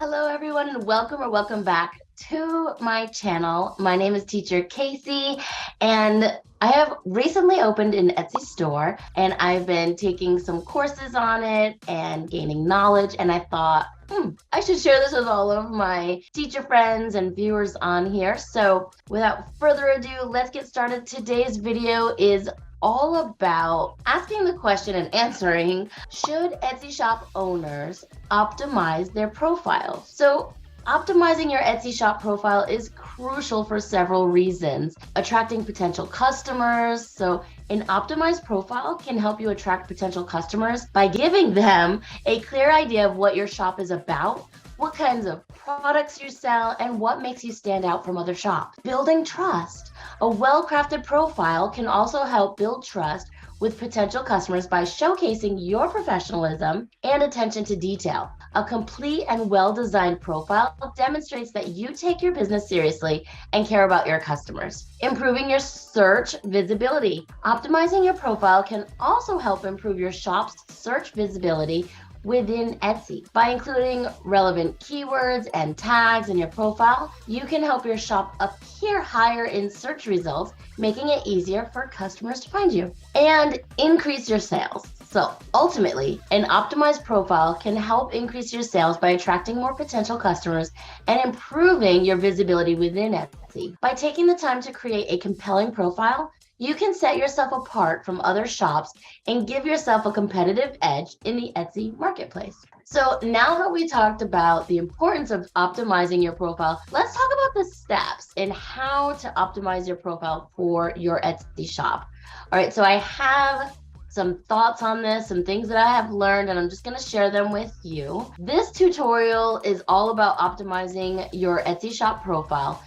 Hello, everyone, and welcome back to my channel. My name is Teacher Casey, and I have recently opened an Etsy store, and I've been taking some courses on it and gaining knowledge, and I thought, I should share this with all of my teacher friends and viewers on here. So without further ado, let's get started. Today's video is all about asking the question and answering, should Etsy shop owners optimize their profile? So optimizing your Etsy shop profile is crucial for several reasons. Attracting potential customers. So an optimized profile can help you attract potential customers by giving them a clear idea of what your shop is about, what kinds of products you sell, and what makes you stand out from other shops. Building trust. A well-crafted profile can also help build trust with potential customers by showcasing your professionalism and attention to detail. A complete and well-designed profile demonstrates that you take your business seriously and care about your customers. Improving your search visibility. Optimizing your profile can also help improve your shop's search visibility within Etsy. By including relevant keywords and tags in your profile, you can help your shop appear higher in search results, making it easier for customers to find you and increase your sales. So ultimately, an optimized profile can help increase your sales by attracting more potential customers and improving your visibility within Etsy. By taking the time to create a compelling profile, you can set yourself apart from other shops and give yourself a competitive edge in the Etsy marketplace. So now that we talked about the importance of optimizing your profile, let's talk about the steps and how to optimize your profile for your Etsy shop. All right, so I have some thoughts on this, some things that I have learned, and I'm just going to share them with you. This tutorial is all about optimizing your Etsy shop profile.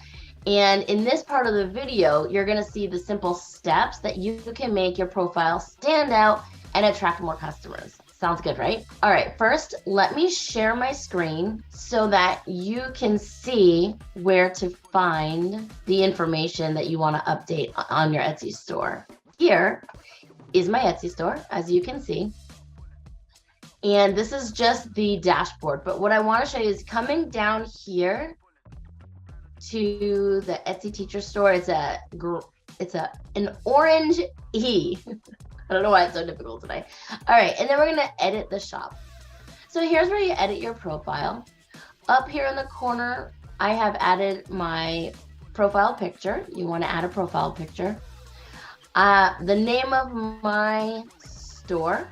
And in this part of the video, you're going to see the simple steps that you can make your profile stand out and attract more customers. Sounds good, right? All right, first, let me share my screen so that you can see where to find the information that you want to update on your Etsy store. Here is my Etsy store, as you can see. And this is just the dashboard. But what I want to show you is coming down here to the Etsy teacher store. It's an orange E. I don't know why it's so difficult today. All right, and then we're gonna edit the shop. So here's where you edit your profile. Up here in the corner, I have added my profile picture. You want to add a profile picture. The name of my store.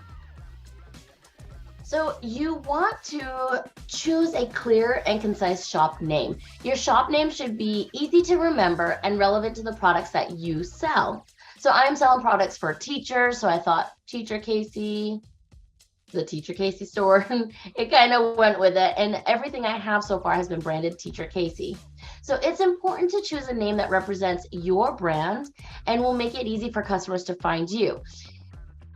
So you want to choose a clear and concise shop name. Your shop name should be easy to remember and relevant to the products that you sell. So I'm selling products for teachers, so I thought Teacher Casey, the Teacher Casey store. It kind of went with it, and everything I have so far has been branded Teacher Casey. So it's important to choose a name that represents your brand and will make it easy for customers to find you.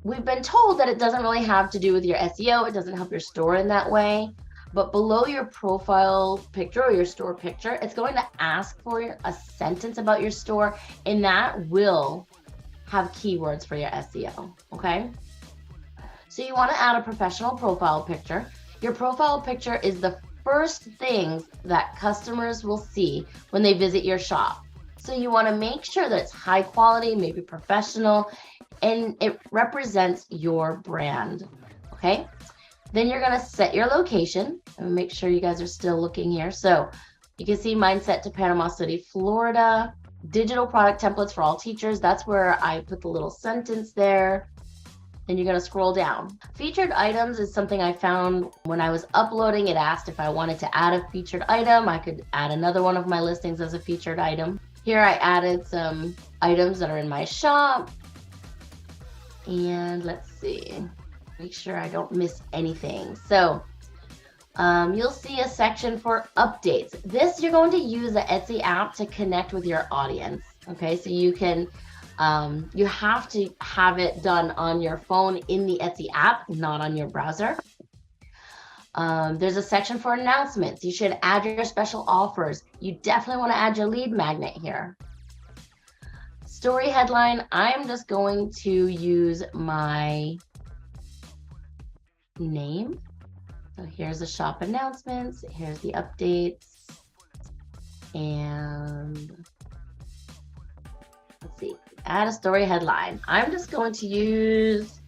We've been told that it doesn't really have to do with your SEO. It doesn't help your store in that way. But below your profile picture or your store picture, it's going to ask for a sentence about your store, and that will have keywords for your SEO, okay? So you want to add a professional profile picture. Your profile picture is the first things that customers will see when they visit your shop. So you want to make sure that it's high quality, maybe professional, and it represents your brand, okay? Then you're gonna set your location and make sure you guys are still looking here. So you can see mine set to Panama City, Florida. Digital product templates for all teachers. That's where I put the little sentence there. Then you're gonna scroll down. Featured items is something I found when I was uploading. It asked if I wanted to add a featured item. I could add another one of my listings as a featured item. Here I added some items that are in my shop. And let's see, make sure I don't miss anything. So you'll see a section for updates. This, you're going to use the Etsy app to connect with your audience. Okay, so you can, you have to have it done on your phone in the Etsy app, not on your browser. There's a section for announcements. You should add your special offers. You definitely want to add your lead magnet here. Story headline, I'm just going to use my name So here's the shop announcements. Here's the updates. And let's see, add a story headline. I'm just going to use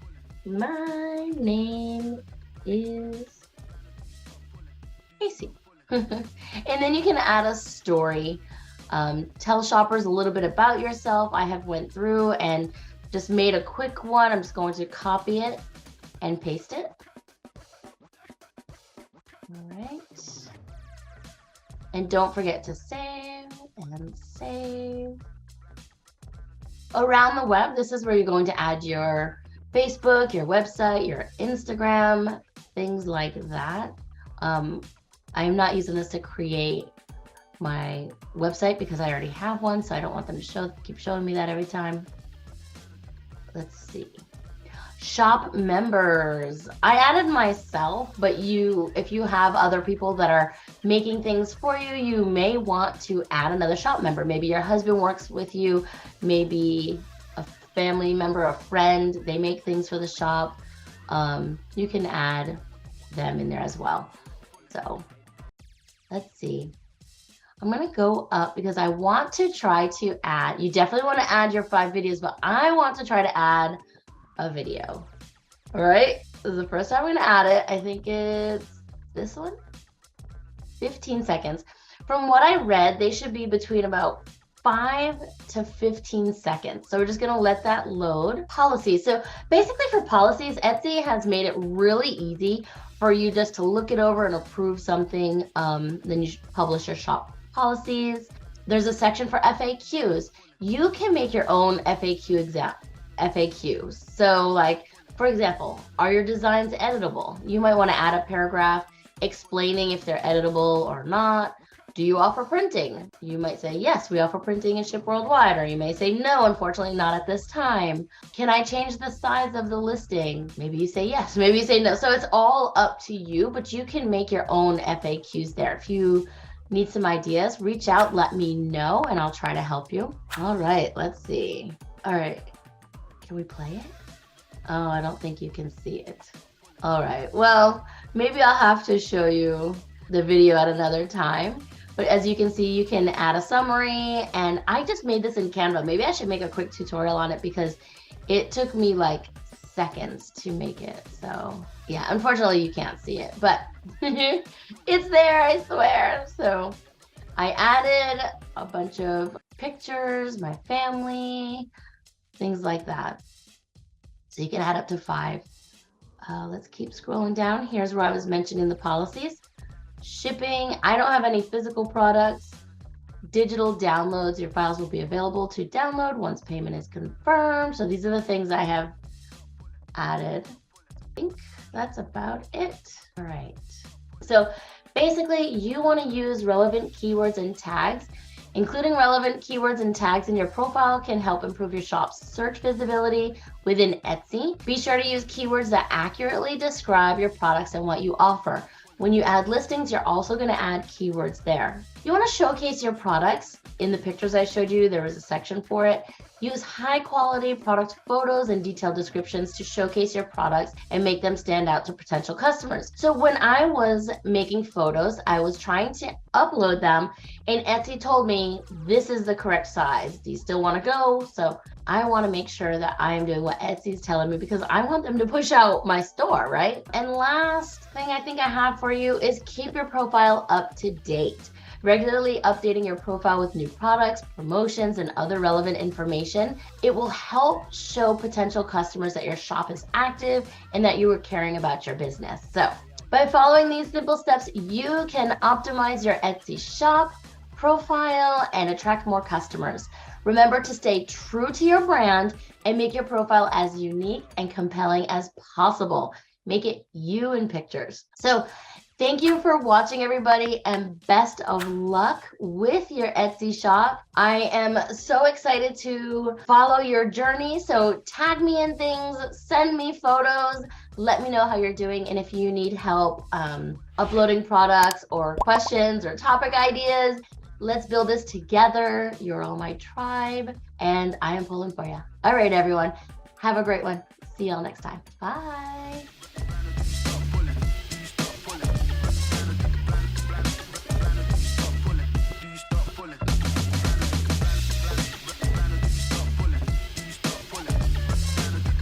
my name is Casey. And then you can add a story. Tell shoppers a little bit about yourself. I have went through and just made a quick one. I'm just going to copy it and paste it. All right. And don't forget to save and save. Around the web, this is where you're going to add your Facebook, your website, your Instagram, things like that. I'm not using this to create my website because I already have one, so I don't want them to keep showing me that every time. Let's see. Shop members. I added myself, but if you have other people that are making things for you, you may want to add another shop member. Maybe your husband works with you, maybe a family member, a friend, they make things for the shop. You can add them in there as well. So let's see. I'm going to go up because I want to try to add, you definitely want to add your 5 videos, but I want to try to add a video. All right, this is the first time I'm going to add it. I think it's this one, 15 seconds. From what I read, they should be between about 5 to 15 seconds. So we're just going to let that load. Policies. So basically for policies, Etsy has made it really easy for you just to look it over and approve something. Then you publish your shop policies. There's a section for FAQs. You can make your own FAQs. So like, for example, are your designs editable? You might want to add a paragraph explaining if they're editable or not. Do you offer printing? You might say, yes, we offer printing and ship worldwide. Or you may say, no, unfortunately, not at this time. Can I change the size of the listing? Maybe you say yes, maybe you say no. So it's all up to you, but you can make your own FAQs there. If you need some ideas, reach out, let me know, and I'll try to help you. All right, let's see. All right, can we play it? Oh, I don't think you can see it. All right, well, maybe I'll have to show you the video at another time. But as you can see, you can add a summary, and I just made this in Canva. Maybe I should make a quick tutorial on it because it took me like seconds to make it. So yeah, unfortunately you can't see it, but it's there, I swear. So I added a bunch of pictures, my family, things like that. So you can add up to 5. Let's keep scrolling down. Here's where I was mentioning the policies. Shipping, I don't have any physical products. Digital downloads, your files will be available to download once payment is confirmed. So these are the things I have added. I think that's about it. All right. So basically you want to use relevant keywords and tags. Including relevant keywords and tags in your profile can help improve your shop's search visibility within Etsy. Be sure to use keywords that accurately describe your products and what you offer. When you add listings, you're also going to add keywords there. You want to showcase your products. In the pictures I showed you, there was a section for it. Use high quality product photos and detailed descriptions to showcase your products and make them stand out to potential customers. So when I was making photos, I was trying to upload them and Etsy told me, this is the correct size. Do you still want to go? So I want to make sure that I am doing what Etsy is telling me because I want them to push out my store, right? And last thing I think I have for you is keep your profile up to date. Regularly updating your profile with new products, promotions, and other relevant information. It will help show potential customers that your shop is active and that you are caring about your business. So by following these simple steps, you can optimize your Etsy shop profile and attract more customers. Remember to stay true to your brand and make your profile as unique and compelling as possible. Make it you in pictures. So thank you for watching, everybody, and best of luck with your Etsy shop. I am so excited to follow your journey. So tag me in things, send me photos, let me know how you're doing. And if you need help uploading products or questions or topic ideas, let's build this together. You're all my tribe, and I am pulling for you. All right, everyone, have a great one. See y'all next time. Bye.